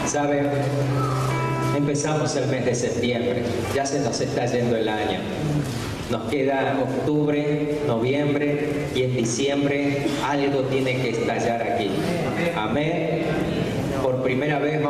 ¿Saben? Empezamos el mes de septiembre, ya se nos está yendo el año. Nos queda octubre, noviembre y en diciembre algo tiene que estallar aquí. Amén. Por primera vez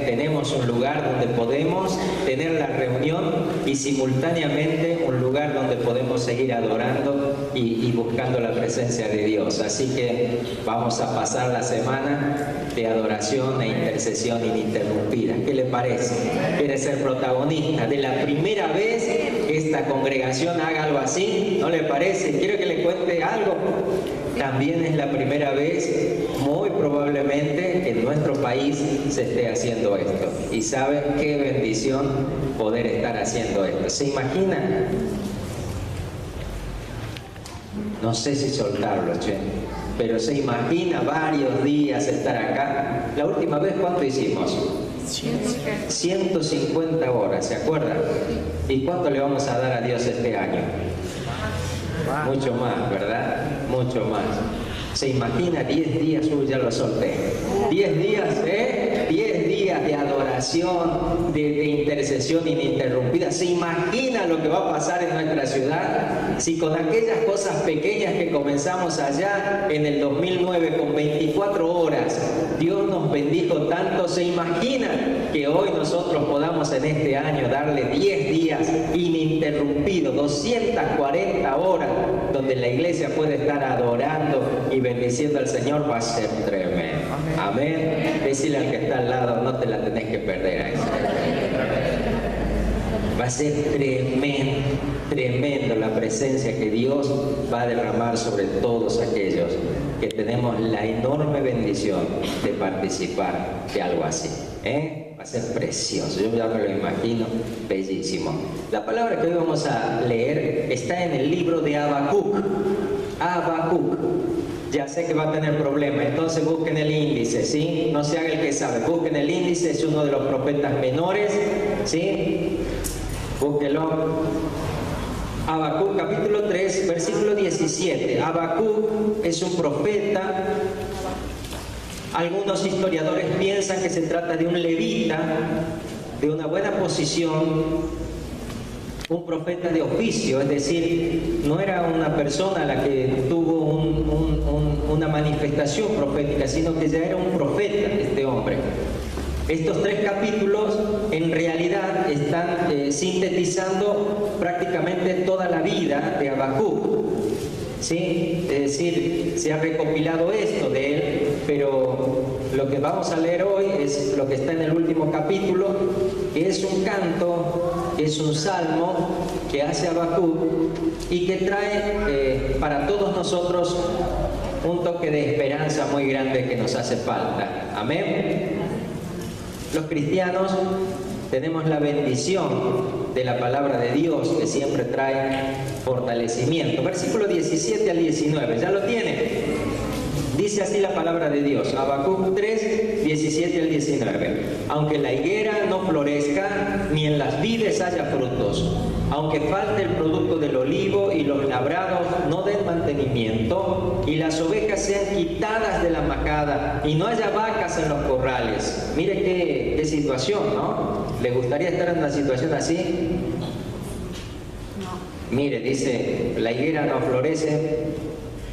tenemos un lugar donde podemos tener la reunión y simultáneamente un lugar donde podemos seguir adorando y buscando la presencia de Dios. Así que vamos a pasar la semana de adoración e intercesión ininterrumpida. ¿Qué le parece? ¿Quiere ser protagonista de la primera vez que esta congregación haga algo así? ¿No le parece? ¿Quiero que le cuente algo? También es la primera vez, muy probablemente, que en nuestro país se esté haciendo esto. Y ¿saben qué bendición poder estar haciendo esto? ¿Se imaginan? No sé si soltarlo, che. Pero se imagina varios días estar acá. La última vez, ¿cuánto hicimos? 150 horas, ¿se acuerdan? ¿Y cuánto le vamos a dar a Dios este año? Mucho más, ¿verdad? Mucho más. ¿Se imagina 10 días? Uy, ya lo solté. 10 días, 10 días de adoración, de intercesión ininterrumpida. ¿Se imagina lo que va a pasar en nuestra ciudad? Si con aquellas cosas pequeñas que comenzamos allá en el 2009 con 24 horas, Dios nos bendijo tanto, ¿se imagina que hoy nosotros podamos en este año darle 10 días ininterrumpidos, 240 horas, donde la iglesia puede estar adorando y bendiciendo al Señor? Va a ser tremendo. Amén. Decirle al que está al lado, no te la tenés que perder a eso. Va a ser tremendo la presencia que Dios va a derramar sobre todos aquellos que tenemos la enorme bendición de participar de algo así. Va a ser precioso, yo ya me lo imagino, bellísimo. La palabra que hoy vamos a leer está en el libro de Habacuc. Habacuc. Ya sé que va a tener problemas, entonces busquen el índice, ¿sí? No se haga el que sabe, busquen el índice, es uno de los profetas menores, ¿sí? Búsquelo. Habacuc capítulo 3, versículo 17. Habacuc es un profeta. Algunos historiadores piensan que se trata de un levita, de una buena posición, un profeta de oficio, es decir, no era una persona a la que tuvo una manifestación profética, sino que ya era un profeta este hombre. Estos 3 capítulos en realidad están sintetizando prácticamente toda la vida de Habacuc, ¿sí? Es decir, se ha recopilado esto de él, pero lo que vamos a leer hoy es lo que está en el último capítulo, que es un canto, que es un salmo que hace Habacuc y que trae para todos nosotros un toque de esperanza muy grande que nos hace falta. Amén. Los cristianos tenemos la bendición de la palabra de Dios que siempre trae fortalecimiento. Versículo 17 al 19, ¿ya lo tiene? Dice así la palabra de Dios, Habacuc 3, 17 al 19. Aunque la higuera no florezca, ni en las vides haya frutos, aunque falte el producto del olivo y los labrados no den mantenimiento, y las ovejas sean quitadas de la majada, y no haya vacas en los corrales. Mire qué situación, ¿no? ¿Le gustaría estar en una situación así? No. Mire, dice, la higuera no florece,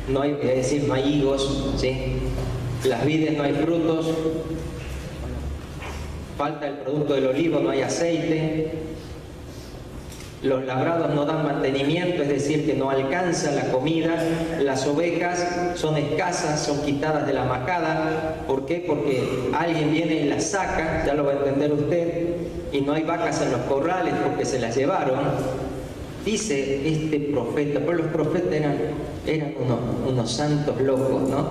no hay, es decir, no hay higos, ¿sí? Las vides no hay frutos, falta el producto del olivo, no hay aceite, los labrados no dan mantenimiento, es decir, que no alcanza la comida, las ovejas son escasas, son quitadas de la majada. ¿Por qué? Porque alguien viene y las saca, ya lo va a entender usted, y no hay vacas en los corrales porque se las llevaron. Dice este profeta, pero los profetas eran unos santos locos, ¿no?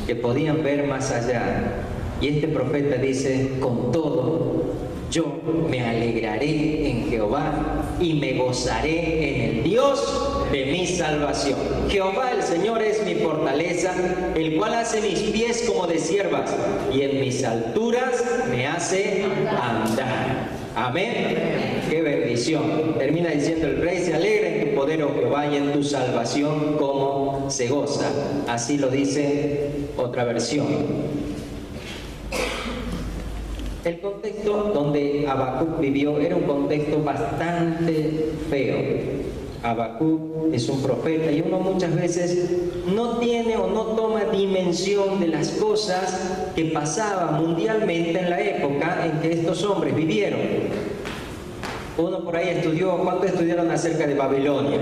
Que podían ver más allá. Y este profeta dice, con todo, yo me alegraré en Jehová y me gozaré en el Dios de mi salvación. Jehová el Señor es mi fortaleza, el cual hace mis pies como de ciervas y en mis alturas me hace andar. Amén. Qué bendición. Termina diciendo el rey, se alegra en tu poder, oh Jehová, y en tu salvación como se goza. Así lo dice otra versión. El contexto donde Habacuc vivió era un contexto bastante feo. Habacuc es un profeta y uno muchas veces no tiene o no toma dimensión de las cosas que pasaban mundialmente en la época en que estos hombres vivieron. Uno por ahí estudió, ¿cuánto estudiaron acerca de Babilonia?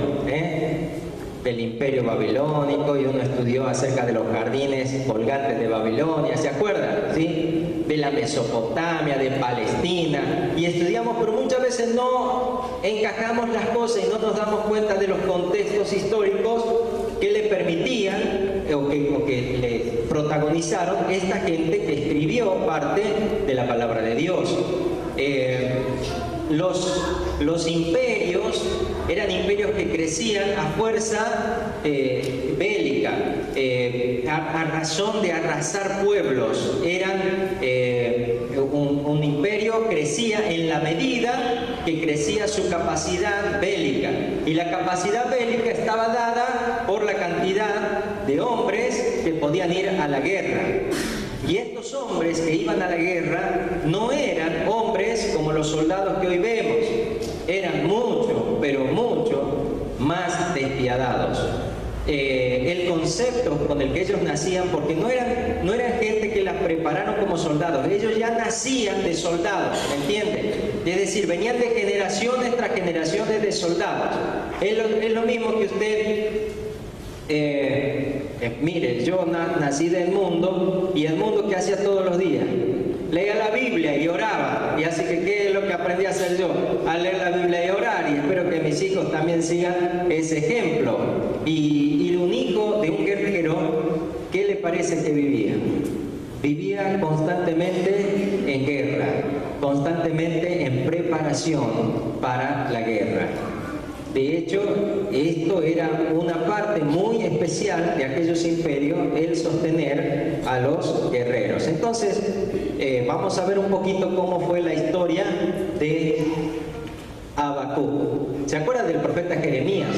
Del imperio babilónico, y uno estudió acerca de los jardines colgantes de Babilonia, ¿se acuerdan? ¿Sí? De la Mesopotamia, de Palestina, y estudiamos, pero muchas veces no encajamos las cosas y no nos damos cuenta de los contextos históricos que le permitían o que le protagonizaron esta gente que escribió parte de la palabra de Dios. Los imperios eran imperios que crecían a fuerza bélica, a razón de arrasar pueblos. Un imperio crecía en la medida que crecía su capacidad bélica, y la capacidad bélica estaba dada por la cantidad de hombres que podían ir a la guerra. Y estos hombres que iban a la guerra no eran hombres como los soldados que hoy vemos, eran mucho, pero mucho más despiadados. El concepto con el que ellos nacían, porque no eran gente que las prepararon como soldados, ellos ya nacían de soldados, ¿me entienden? Es decir, venían de generaciones tras generaciones de soldados. Es lo mismo que usted... mire, yo nací del mundo, y el mundo que hacía todos los días, leía la Biblia y oraba, y así que ¿qué es lo que aprendí a hacer yo? A leer la Biblia y orar, y espero que mis hijos también sigan ese ejemplo. Y un hijo de un guerrero, ¿qué le parece que vivía? Vivía constantemente en guerra, constantemente en preparación para la guerra. De hecho, esto era una parte muy especial de aquellos imperios, el sostener a los guerreros. Entonces, vamos a ver un poquito cómo fue la historia de Habacuc. ¿Se acuerdan del profeta Jeremías?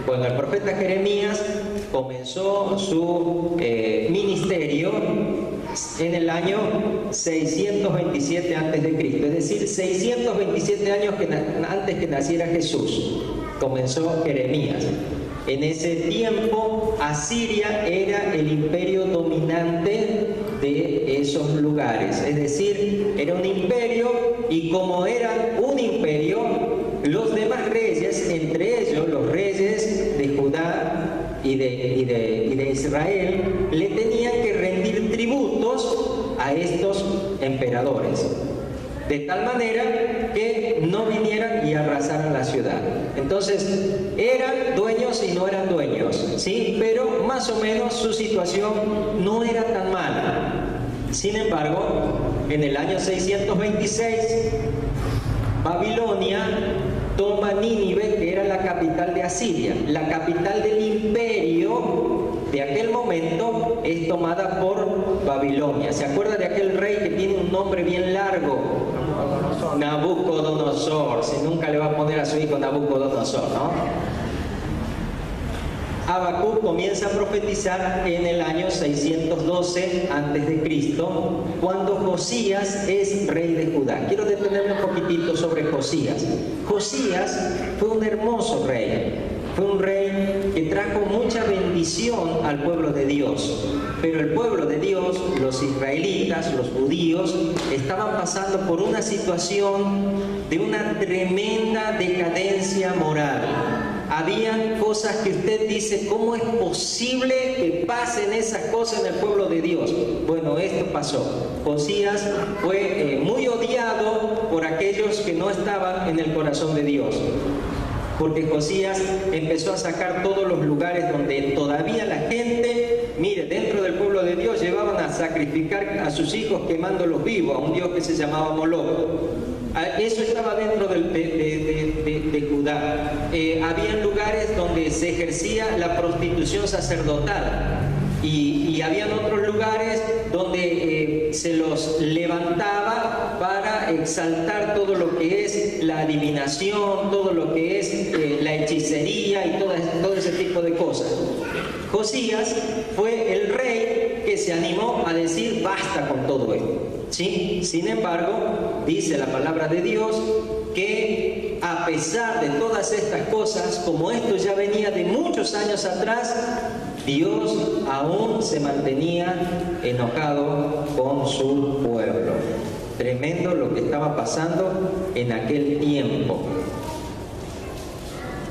Bueno, el profeta Jeremías comenzó su ministerio en el año 627 a.C., es decir, 627 años antes que naciera Jesús. Comenzó Jeremías. En ese tiempo, Asiria era el imperio dominante de esos lugares. Es decir, era un imperio, y como era un imperio, los demás reyes, entre ellos los reyes de Judá y de Israel, le tenían que rendir tributos a estos emperadores, de tal manera que no vinieran y arrasaran la ciudad. Entonces, eran dueños y no eran dueños, ¿sí? Pero más o menos su situación no era tan mala. Sin embargo, en el año 626, Babilonia toma Nínive, que era la capital de Asiria. La capital del imperio de aquel momento es tomada por Babilonia. ¿Se acuerda de aquel rey que tiene un nombre bien largo? Nabucodonosor. Si nunca le va a poner a su hijo Nabucodonosor, ¿no? Habacuc comienza a profetizar en el año 612 a.C., cuando Josías es rey de Judá. Quiero detenerme un poquitito sobre Josías. Josías fue un hermoso rey. Fue un rey que trajo mucha bendición al pueblo de Dios. Pero el pueblo de Dios, los israelitas, los judíos, estaban pasando por una situación de una tremenda decadencia moral. Habían cosas que usted dice, ¿cómo es posible que pasen esas cosas en el pueblo de Dios? Bueno, esto pasó. Josías fue muy odiado por aquellos que no estaban en el corazón de Dios, porque Josías empezó a sacar todos los lugares donde todavía la gente, mire, dentro del pueblo de Dios llevaban a sacrificar a sus hijos quemándolos vivos a un dios que se llamaba Moloch. Eso estaba dentro de Judá. Habían lugares donde se ejercía la prostitución sacerdotal, y habían otros lugares donde se los levantaba para exaltar todo lo que es la adivinación, todo lo que es la hechicería y todo ese tipo de cosas. Josías fue el rey que que se animó a decir basta con todo esto, ¿sí? Sin embargo, dice la palabra de Dios que a pesar de todas estas cosas, como esto ya venía de muchos años atrás, Dios aún se mantenía enojado con su pueblo. Tremendo lo que estaba pasando en aquel tiempo.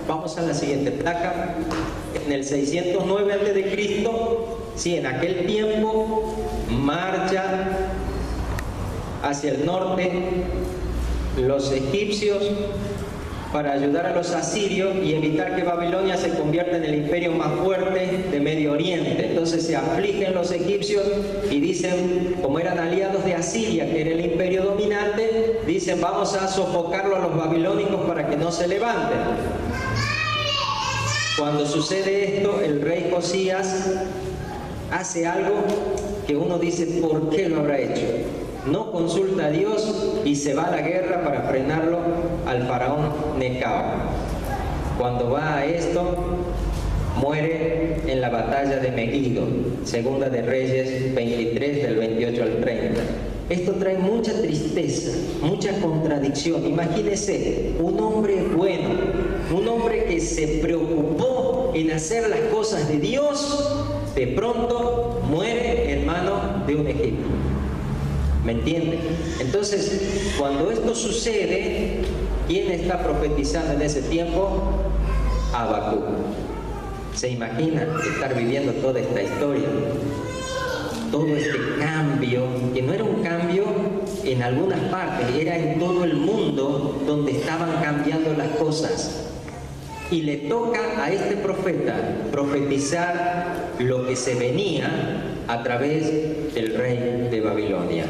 Vamos a la siguiente placa. En el 609 a.C., sí, en aquel tiempo, marcha hacia el norte los egipcios para ayudar a los asirios y evitar que Babilonia se convierta en el imperio más fuerte de Medio Oriente. Entonces se afligen los egipcios y dicen, como eran aliados de Asiria, que era el imperio dominante, dicen, vamos a sofocarlo a los babilónicos para que no se levanten. Cuando sucede esto, el rey Josías hace algo que uno dice, ¿por qué lo habrá hecho? No consulta a Dios y se va a la guerra para frenarlo al faraón Necao. Cuando va a esto, muere en la batalla de Megiddo, Segunda de Reyes 23, del 28 al 30. Esto trae mucha tristeza, mucha contradicción. Imagínese, un hombre bueno, un hombre que se preocupó en hacer las cosas de Dios, de pronto muere en manos de un egipcio. ¿Me entienden? Entonces, cuando esto sucede, ¿quién está profetizando en ese tiempo? Habacuc. ¿Se imagina estar viviendo toda esta historia? Todo este cambio, que no era un cambio en algunas partes, era en todo el mundo donde estaban cambiando las cosas. Y le toca a este profeta profetizar lo que se venía a través del rey de Babilonia.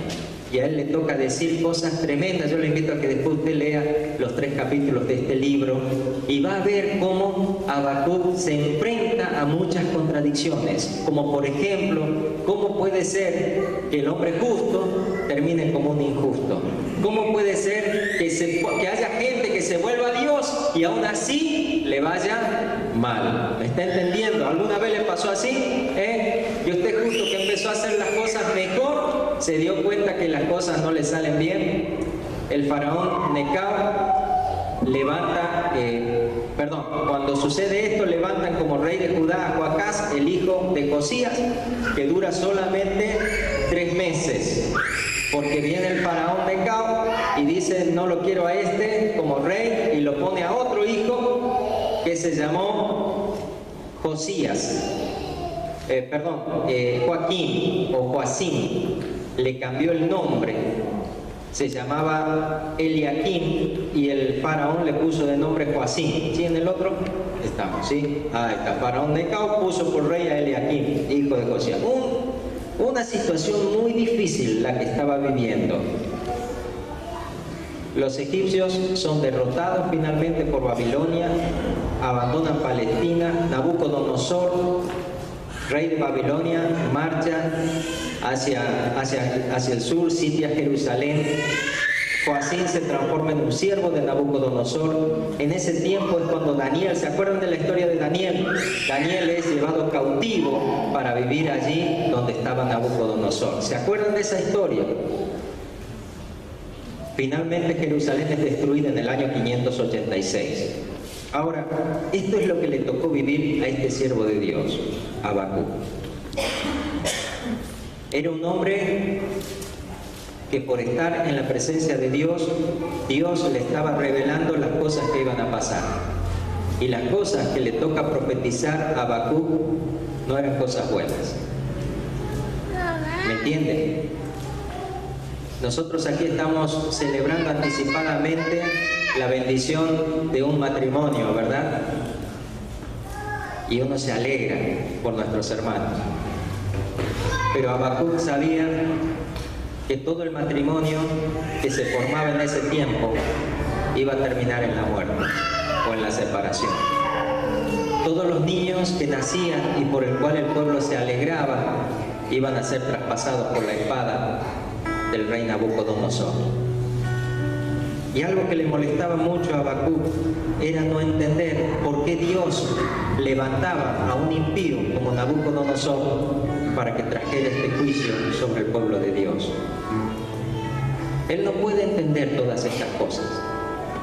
Y a él le toca decir cosas tremendas. Yo le invito a que después usted lea los 3 capítulos de este libro y va a ver cómo Habacuc se enfrenta a muchas contradicciones. Como por ejemplo, ¿cómo puede ser que el hombre justo termine como un injusto? ¿Cómo puede ser que haya gente que se vuelva a Dios y aún así le vaya mal? ¿Me está entendiendo? ¿Alguna vez le pasó así? Y usted justo que empezó a hacer las cosas mejor, se dio cuenta que las cosas no le salen bien. El faraón Necao levanta, cuando sucede esto, levantan como rey de Judá a Joacás, el hijo de Josías, que dura solamente 3 meses. Porque viene el faraón Necao y dice, no lo quiero a este como rey, y lo pone a otro hijo que se llamó Josías. Joaquín o Joacim. Le cambió el nombre. Se llamaba Eliakim y el faraón le puso de nombre Joacim. ¿Sí? En el otro estamos, ¿sí? Ahí está. Faraón Necao puso por rey a Eliakim, hijo de Josías. Una situación muy difícil la que estaba viviendo. Los egipcios son derrotados finalmente por Babilonia, abandonan Palestina. Nabucodonosor, rey de Babilonia, marcha hacia el sur, sitia Jerusalén. Joacim se transforma en un siervo de Nabucodonosor. En ese tiempo es cuando Daniel, ¿se acuerdan de la historia de Daniel? Daniel es llevado cautivo para vivir allí donde estaba Nabucodonosor. ¿Se acuerdan de esa historia? Finalmente Jerusalén es destruida en el año 586. Ahora, esto es lo que le tocó vivir a este siervo de Dios, Habacuc. Era un hombre que por estar en la presencia de Dios, Dios le estaba revelando las cosas que iban a pasar. Y las cosas que le toca profetizar a Habacuc no eran cosas buenas. ¿Me entienden? Nosotros aquí estamos celebrando anticipadamente la bendición de un matrimonio, ¿verdad? Y uno se alegra por nuestros hermanos. Pero Habacuc sabía que todo el matrimonio que se formaba en ese tiempo iba a terminar en la muerte o en la separación. Todos los niños que nacían y por el cual el pueblo se alegraba iban a ser traspasados por la espada del rey Nabucodonosor. Y algo que le molestaba mucho a Habacuc era no entender por qué Dios levantaba a un impío como Nabucodonosor para que trajera este juicio sobre el pueblo de Dios. Él no puede entender todas estas cosas.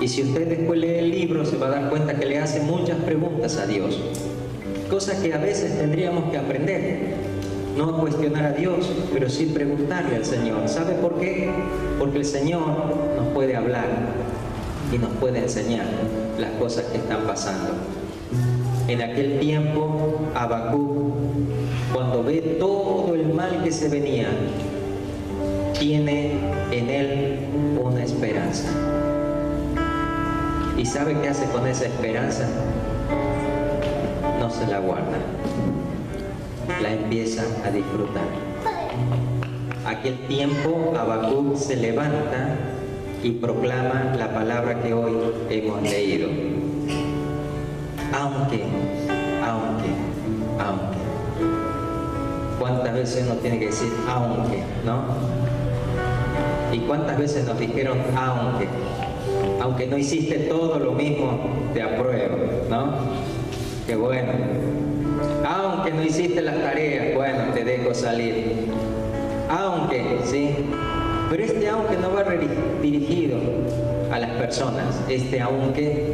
Y si usted después lee el libro, se va a dar cuenta que le hace muchas preguntas a Dios. Cosas que a veces tendríamos que aprender. No a cuestionar a Dios, pero sí preguntarle al Señor. ¿Sabe por qué? Porque el Señor nos puede hablar y nos puede enseñar las cosas que están pasando. En aquel tiempo, Habacuc, cuando ve todo el mal que se venía, tiene en él una esperanza. ¿Y sabe qué hace con esa esperanza? No se la guarda, la empieza a disfrutar. Aquel tiempo, Habacuc se levanta y proclama la palabra que hoy hemos leído. Aunque. ¿Cuántas veces uno tiene que decir aunque, no? ¿Y cuántas veces nos dijeron aunque no hiciste todo lo mismo, te apruebo, ¿no? Qué bueno. Aunque no hiciste las tareas, bueno, te dejo salir. Aunque, ¿sí? Pero este aunque no va dirigido a las personas, este aunque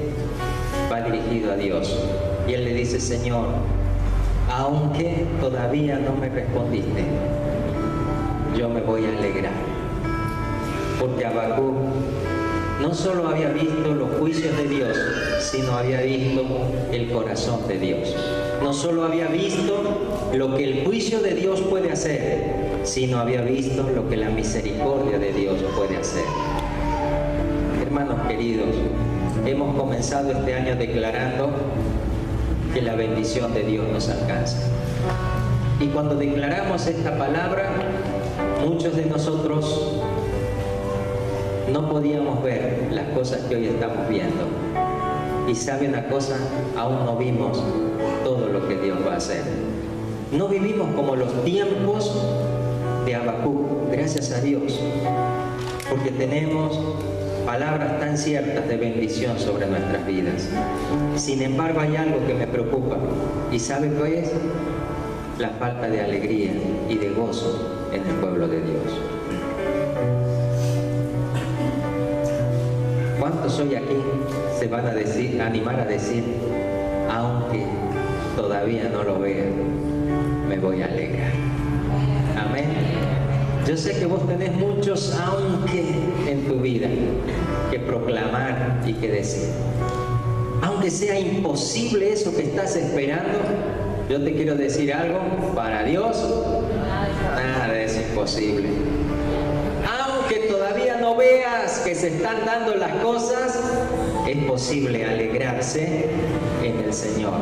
va dirigido a Dios. Y Él le dice, Señor, aunque todavía no me respondiste, yo me voy a alegrar. Porque Habacuc no solo había visto los juicios de Dios, sino había visto el corazón de Dios. No solo había visto lo que el juicio de Dios puede hacer, sino había visto lo que la misericordia de Dios puede hacer. Hermanos queridos, hemos comenzado este año declarando que la bendición de Dios nos alcanza. Y cuando declaramos esta palabra, muchos de nosotros no podíamos ver las cosas que hoy estamos viendo. Y sabe una cosa, aún no vimos todo lo que Dios va a hacer. No vivimos como los tiempos de Habacuc, gracias a Dios, porque tenemos palabras tan ciertas de bendición sobre nuestras vidas. Sin embargo, hay algo que me preocupa. ¿Y sabe qué es? La falta de alegría y de gozo en el pueblo de Dios. ¿Cuántos hoy aquí se van a animar a decir, aunque todavía no lo vean, me voy a alegrar? Amén. Yo sé que vos tenés muchos aunque en tu vida que proclamar y que decir. Aunque sea imposible eso que estás esperando, yo te quiero decir algo, para Dios nada es imposible. Aunque todavía no veas que se están dando las cosas, es posible alegrarse en el Señor.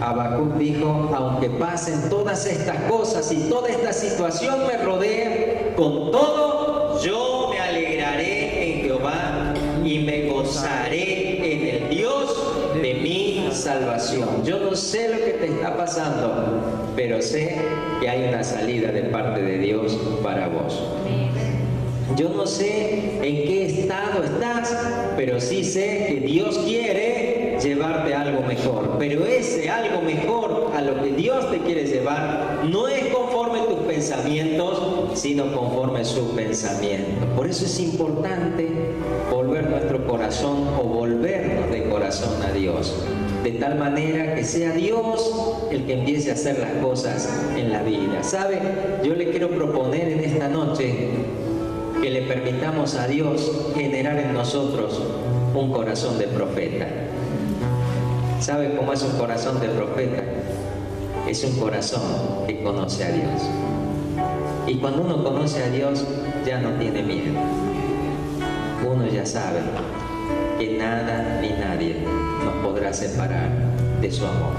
Habacuc dijo, aunque pasen todas estas cosas y toda esta situación me rodee, con todo yo me alegraré en Jehová y me gozaré en el Dios de mi salvación. Yo no sé lo que te está pasando, pero sé que hay una salida de parte de Dios para vos. Yo no sé en qué estado estás, pero sí sé que Dios quiere llevarte a algo mejor. Pero ese algo mejor a lo que Dios te quiere llevar no es conforme tus pensamientos, sino conforme su pensamiento. Por eso es importante volver nuestro corazón o volvernos de corazón a Dios, de tal manera que sea Dios el que empiece a hacer las cosas en la vida. ¿Sabe? Yo le quiero proponer en esta noche que le permitamos a Dios generar en nosotros un corazón de profeta. ¿Sabe cómo es un corazón de profeta? Es un corazón que conoce a Dios. Y cuando uno conoce a Dios, ya no tiene miedo. Uno ya sabe que nada ni nadie nos podrá separar de su amor.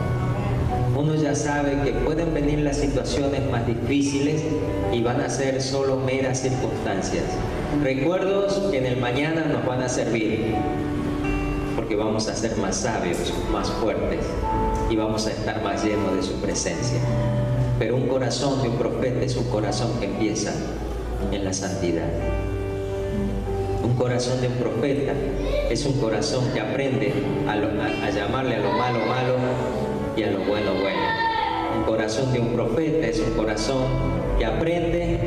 Uno ya sabe que pueden venir las situaciones más difíciles y van a ser solo meras circunstancias. Recuerdos que en el mañana nos van a servir, porque vamos a ser más sabios, más fuertes y vamos a estar más llenos de su presencia. Pero un corazón de un profeta es un corazón que empieza en la santidad. Un corazón de un profeta es un corazón que aprende a llamarle a lo malo malo y a lo bueno bueno. Un corazón de un profeta es un corazón que aprende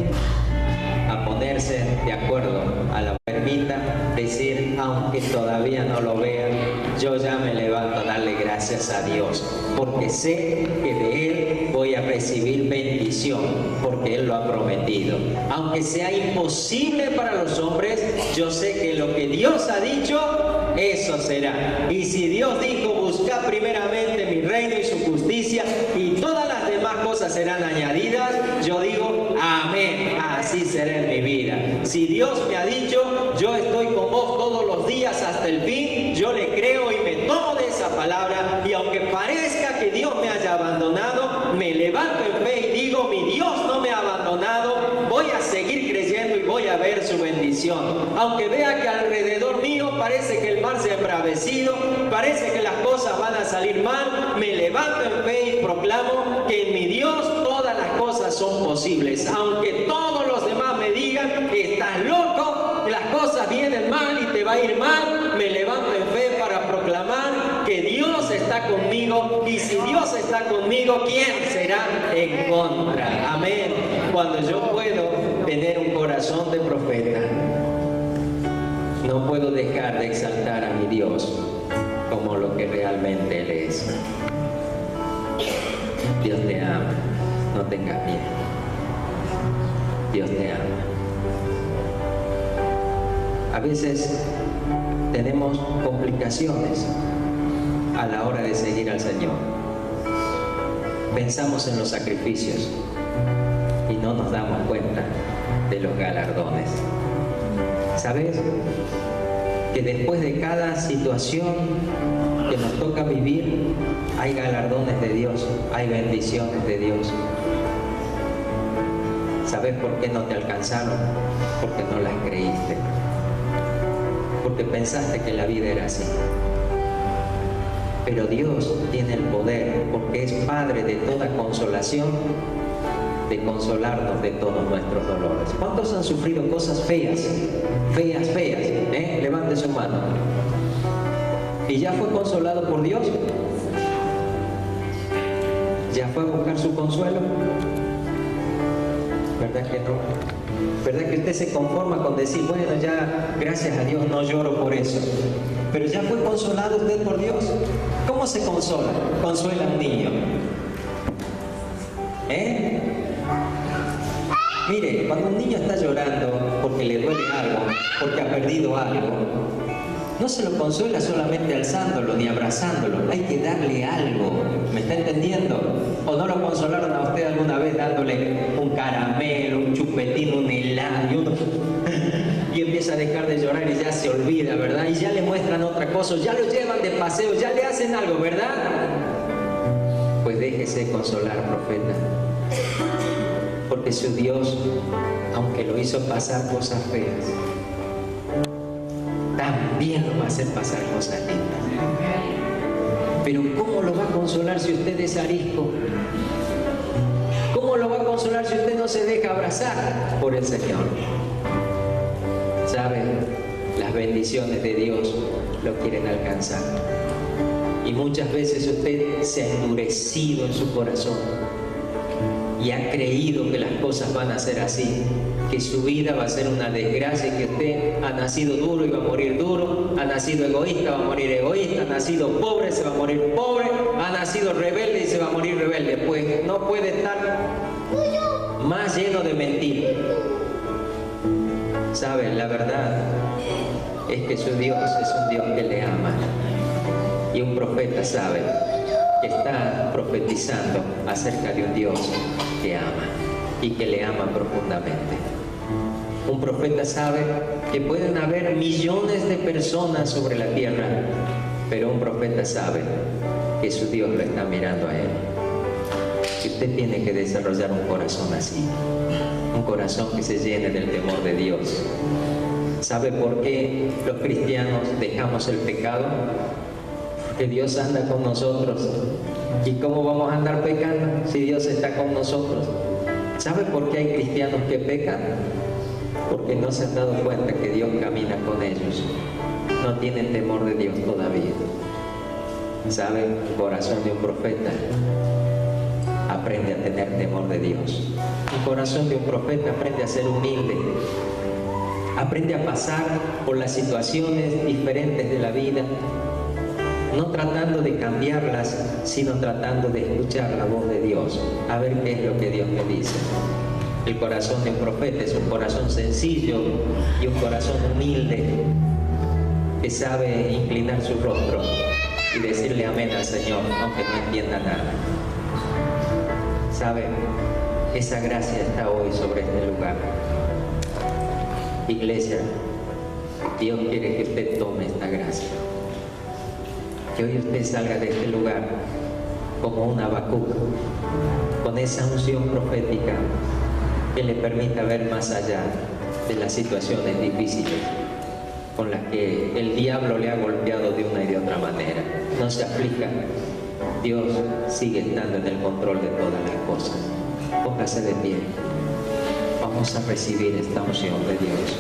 a ponerse de acuerdo, a la permita decir, aunque todavía no lo vean, yo ya me levanto a darle gracias a Dios, porque sé que de Él voy a recibir bendición, porque Él lo ha prometido. Aunque sea imposible para los hombres, yo sé que lo que Dios ha dicho, eso será. Y si Dios dijo, buscad primeramente mi reino y su justicia, y todas las demás cosas serán añadidas, yo digo, amén, así será en mi vida. Si Dios me ha dicho, yo estoy con vos todos los días hasta el fin, yo le creo y me tomo de esa palabra, y aunque parezca que Dios me haya abandonado, me levanto en fe y digo, mi Dios no me ha abandonado, voy a seguir creyendo y voy a ver su bendición. Aunque vea que alrededor mío parece que el mar se ha embravecido, parece que las cosas van a salir mal, me levanto en fe y proclamo que en mi Dios todas las cosas son posibles. Aunque todos los demás me digan que estás loco, las cosas vienen mal y te va a ir mal, me levanto en fe para proclamar que Dios está conmigo, y si Dios está conmigo, ¿quién será en contra? Amén. Cuando yo puedo tener un corazón de profeta, no puedo dejar de exaltar a mi Dios como lo que realmente Él es. Dios te ama, no tengas miedo. Dios te ama. A veces tenemos complicaciones a la hora de seguir al Señor. Pensamos en los sacrificios y no nos damos cuenta de los galardones. ¿Sabes? Que después de cada situación que nos toca vivir, hay galardones de Dios, hay bendiciones de Dios. ¿Sabes por qué no te alcanzaron? Porque no las creíste. Porque pensaste que la vida era así. Pero Dios tiene el poder, porque es Padre de toda consolación, de consolarnos de todos nuestros dolores. ¿Cuántos han sufrido cosas feas? Feas, feas. Levante su mano. ¿Y ya fue consolado por Dios? ¿Ya fue a buscar su consuelo? ¿Verdad que no? ¿Verdad que usted se conforma con decir, bueno, ya gracias a Dios no lloro por eso? Pero ¿ya fue consolado usted por Dios? ¿Cómo se consola? Consuela a un niño. Mire, cuando un niño está llorando porque le duele algo, porque ha perdido algo, no se lo consuela solamente alzándolo ni abrazándolo, hay que darle algo. ¿Me está entendiendo? ¿O no lo consolaron a usted alguna vez dándole un caramelo, un chupetín, un helado? Y empieza a dejar de llorar y ya se olvida, ¿verdad? Y ya le muestran otra cosa, ya lo llevan de paseo, ya le hacen algo, ¿verdad? Pues déjese consolar, profeta. Porque su Dios, aunque lo hizo pasar cosas feas, también lo va a hacer pasar cosas lindas. Pero ¿cómo lo va a consolar si usted es arisco? ¿Cómo lo va a consolar si usted no se deja abrazar por el Señor? ¿Sabe? Las bendiciones de Dios lo quieren alcanzar. Y muchas veces usted se ha endurecido en su corazón y ha creído que las cosas van a ser así, que su vida va a ser una desgracia, que usted ha nacido duro y va a morir duro, ha nacido egoísta, va a morir egoísta, ha nacido pobre, se va a morir pobre, ha nacido rebelde y se va a morir rebelde. Pues no puede estar más lleno de mentiras. ¿Saben? La verdad es que su Dios es un Dios que le ama. Y un profeta sabe que está profetizando acerca de un Dios que ama y que le ama profundamente. Un profeta sabe que pueden haber millones de personas sobre la tierra, pero un profeta sabe que su Dios lo está mirando a él. Y usted tiene que desarrollar un corazón así, un corazón que se llene del temor de Dios. ¿Sabe por qué los cristianos dejamos el pecado? Porque Dios anda con nosotros. ¿Y cómo vamos a andar pecando si Dios está con nosotros? ¿Sabe por qué hay cristianos que pecan? Porque no se han dado cuenta que Dios camina con ellos. No tienen temor de Dios todavía. ¿Sabe? Corazón de un profeta aprende a tener temor de Dios. El corazón de un profeta aprende a ser humilde, aprende a pasar por las situaciones diferentes de la vida, no tratando de cambiarlas, sino tratando de escuchar la voz de Dios, a ver qué es lo que Dios me dice. El corazón de un profeta es un corazón sencillo y un corazón humilde, que sabe inclinar su rostro y decirle amén al Señor, aunque no entienda nada. ¿Sabe? Esa gracia está hoy sobre este lugar. Iglesia, Dios quiere que usted tome esta gracia. Que hoy usted salga de este lugar como un Habacuc, con esa unción profética que le permita ver más allá de las situaciones difíciles con las que el diablo le ha golpeado de una y de otra manera. No se aflija, Dios sigue estando en el control de todas las cosas. Póngase de pie, vamos a recibir esta unción de Dios.